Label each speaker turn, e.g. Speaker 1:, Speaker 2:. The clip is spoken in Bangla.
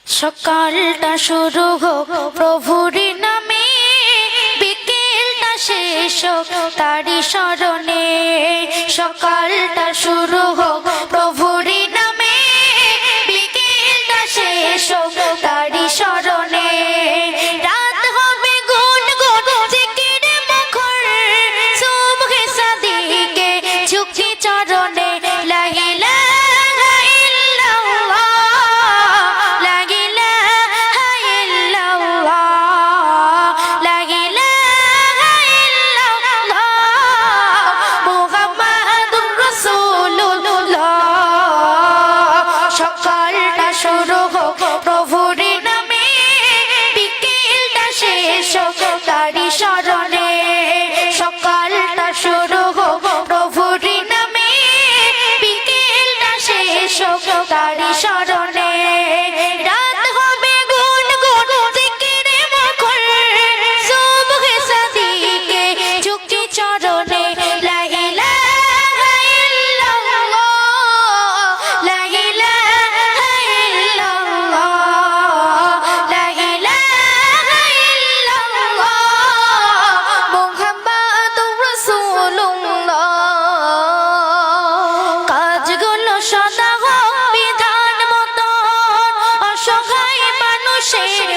Speaker 1: সকালটা শুরু হোক প্রভুর নামে, বিকেলটা শেষ হোক তারি স্মরণে। সকালটা শুরু হোক প্রভুর নামে, বিকেলটা শেষ হোক তারি স্মরণে। রাত হবে গুনগুন জিকিরে মুখর, সুবহে সাদিকে ঝুঁকি চরণে। লা ইলাহা ইল্লাল্লাহ, লা ইলাহা ইল্লাল্লাহ, লা ইলাহা ইল্লাল্লাহ, মুহাম্মাদুর রাসূলুল্লাহ। সকালটা শুরু হোক প্রভুর নামে, বিকেলটা শেষ হোক তারি স্মরণে। সকালটা শুরু হোক প্রভুর নামে, বিকেলটা শেষ হোক তারি স্মরণে। রাত হবে গুনগুন জিকিরে মুখর, সুবহে সাদিকে ঝুঁকি চরণে। লা ইলাহা ইল্লাল্লাহ, লা ইলাহা ইল্লাল্লাহ, লা ইলাহা ইল্লাল্লাহ, মুহাম্মাদুর রাসূলুল্লাহ। কাজগুলো সদা হোক বিধান মতো, অসহায় মানুষের